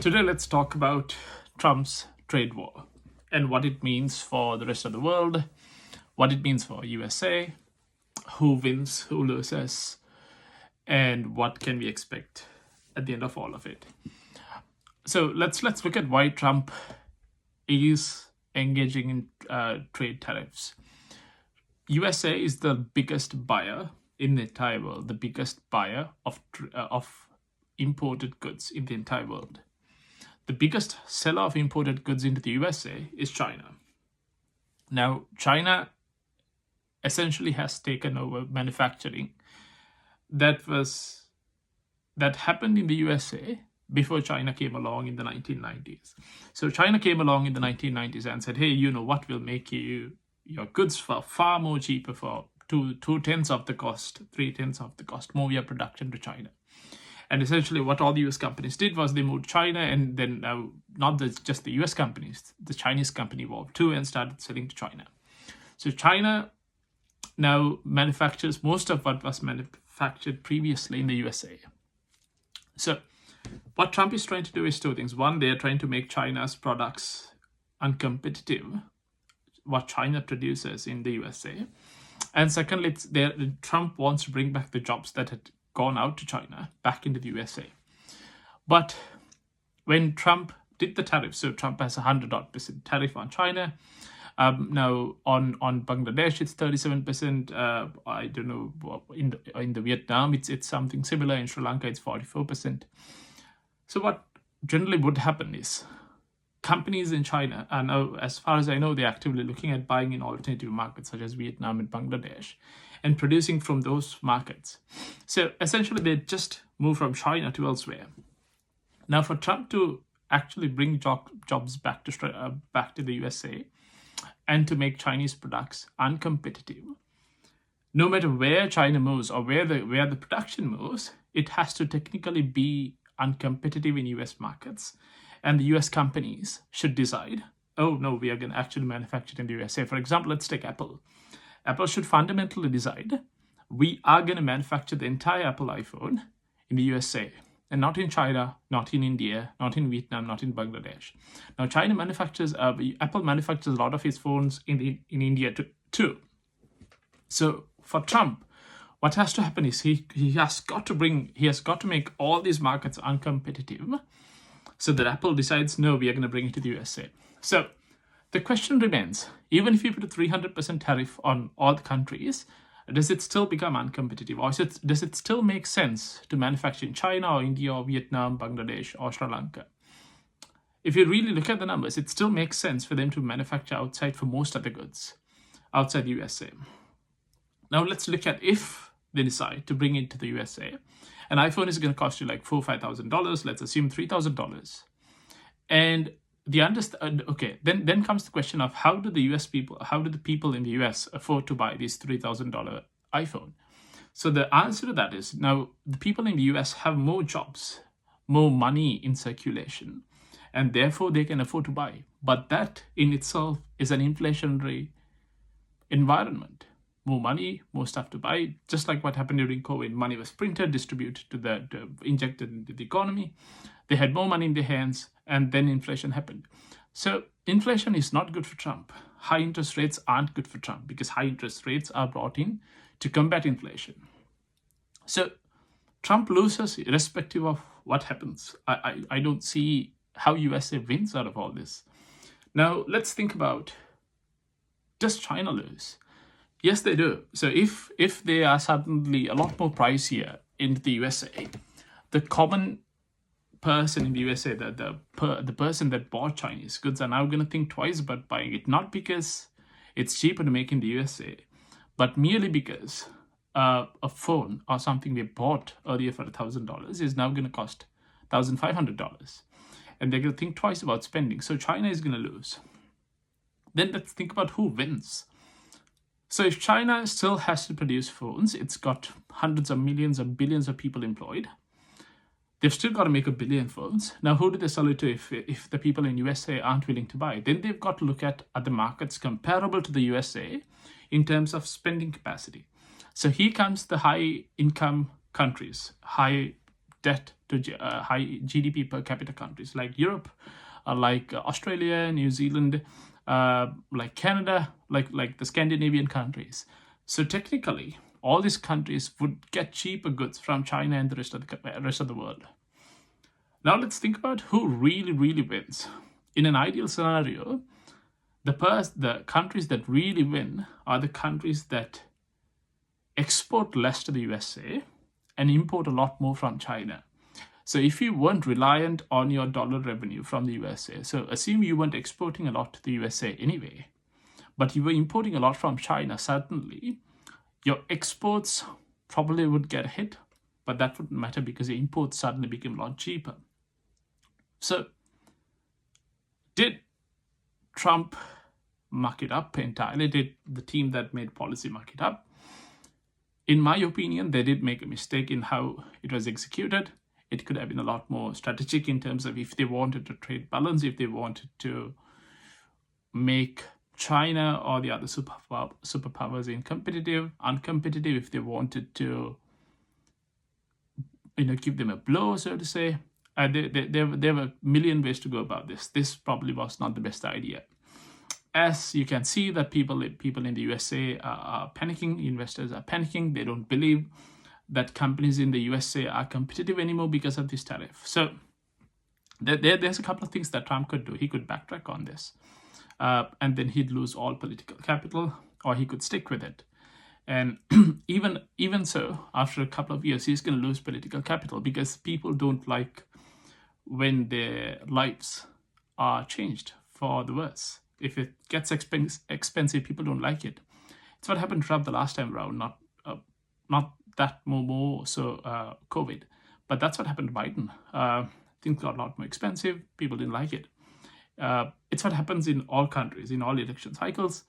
Today, let's talk about Trump's trade war and what it means for the rest of the world, what it means for USA, who wins, who loses, and what can we expect at the end of all of it. So let's look at why Trump is engaging in trade tariffs. USA is the biggest buyer in the entire world, the biggest buyer of imported goods in the entire world. The biggest seller of imported goods into the USA is China. Now, China essentially has taken over manufacturing that happened in the USA before China came along in the 1990s. So China came along in the 1990s and said, hey, you know what, will make you your goods for far more cheaper, for two-tenths of the cost, three-tenths of the cost, move your production to China. And essentially what all the US companies did was they moved China, and then now not just the US companies, the Chinese company evolved too and started selling to China. So China now manufactures most of what was manufactured previously in the USA. So what Trump is trying to do is two things. One, they're trying to make China's products uncompetitive, what China produces in the USA. And secondly, Trump wants to bring back the jobs that had gone out to China back into the USA. But when Trump did the tariff, so Trump has 100% tariff on China. Now on Bangladesh it's 37%. I don't know, in the Vietnam it's something similar. In Sri Lanka it's 44%. So what generally would happen is companies in China are now, as far as I know, they're actively looking at buying in alternative markets such as Vietnam and Bangladesh and producing from those markets. So essentially they just move from China to elsewhere. Now for Trump to actually bring jobs back to the USA and to make Chinese products uncompetitive, no matter where China moves or where the production moves, it has to technically be uncompetitive in US markets. And the US companies should decide, oh no, we are going to actually manufacture in the USA. For example, let's take Apple. Apple should fundamentally decide, we are going to manufacture the entire Apple iPhone in the USA and not in China, not in India, not in Vietnam, not in Bangladesh. Now, Apple manufactures a lot of his phones in India too. So for Trump, what has to happen is he has got to make all these markets uncompetitive, so that Apple decides, no, we are going to bring it to the USA. So the question remains, even if you put a 300% tariff on all the countries, does it still become uncompetitive? Or does it still make sense to manufacture in China or India or Vietnam, Bangladesh or Sri Lanka? If you really look at the numbers, it still makes sense for them to manufacture outside for most of the goods outside the USA. Now let's look at if they decide to bring it to the USA. An iPhone is going to cost you like $4,000 or $5,000. Let's assume $3,000. And then comes the question of how do the people in the US afford to buy this $3,000 iPhone? So the answer to that is, now the people in the US have more jobs, more money in circulation, and therefore they can afford to buy. But that in itself is an inflationary environment. More money, more stuff to buy, just like what happened during COVID. Money was printed, distributed injected into the economy. They had more money in their hands, and then inflation happened. So inflation is not good for Trump. High interest rates aren't good for Trump because high interest rates are brought in to combat inflation. So Trump loses irrespective of what happens. I don't see how USA wins out of all this. Now let's think about, does China lose? Yes, they do. So if they are suddenly a lot more pricier in the USA, the common person in the USA, the person that bought Chinese goods, are now going to think twice about buying it, not because it's cheaper to make in the USA, but merely because a phone or something they bought earlier for $1,000 is now going to cost $1,500. And they're going to think twice about spending. So China is going to lose. Then let's think about who wins. So if China still has to produce phones, it's got hundreds of millions or billions of people employed. They've still got to make 1 billion phones. Now, who do they sell it to if the people in USA aren't willing to buy? Then they've got to look at other markets comparable to the USA in terms of spending capacity. So here comes the high income countries, high debt to high GDP per capita countries like Europe, like Australia, New Zealand, like Canada, like the Scandinavian countries. So technically, all these countries would get cheaper goods from China and the rest of the world. Now let's think about who really wins. In an ideal scenario, the countries that really win are the countries that export less to the USA and import a lot more from China. So if you weren't reliant on your dollar revenue from the USA, so assume you weren't exporting a lot to the USA anyway, but you were importing a lot from China, suddenly your exports probably would get hit, but that wouldn't matter because your imports suddenly became a lot cheaper. So did Trump muck it up entirely? Did the team that made policy muck it up? In my opinion, they did make a mistake in how it was executed. It could have been a lot more strategic in terms of if they wanted to trade balance, if they wanted to make China or the other superpowers uncompetitive, if they wanted to, give them a blow, so to say. There were a million ways to go about this. This probably was not the best idea. As you can see that people in the USA are panicking, investors are panicking. They don't believe that companies in the USA are competitive anymore because of this tariff. So there's a couple of things that Trump could do. He could backtrack on this, and then he'd lose all political capital, or he could stick with it. And even so, after a couple of years, he's going to lose political capital because people don't like when their lives are changed for the worse. If it gets expensive, people don't like it. It's what happened to Trump the last time around, not that more so COVID, but that's what happened to Biden. Things got a lot more expensive. People didn't like it. It's what happens in all countries, in all election cycles.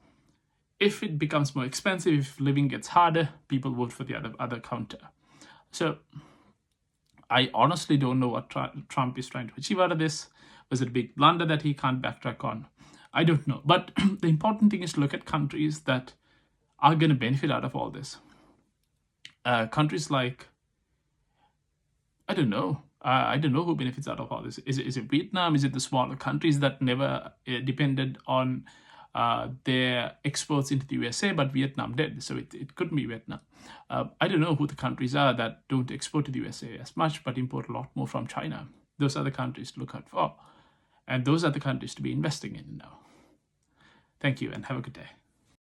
If it becomes more expensive, if living gets harder, people vote for the other counter. So I honestly don't know what Trump is trying to achieve out of this. Was it a big blunder that he can't backtrack on? I don't know. But the important thing is to look at countries that are going to benefit out of all this. Countries like, I don't know who benefits out of all this. Is it Vietnam? Is it the smaller countries that never depended on their exports into the USA, but Vietnam did, so it couldn't be Vietnam. I don't know who the countries are that don't export to the USA as much, but import a lot more from China. Those are the countries to look out for, and those are the countries to be investing in now. Thank you, and have a good day.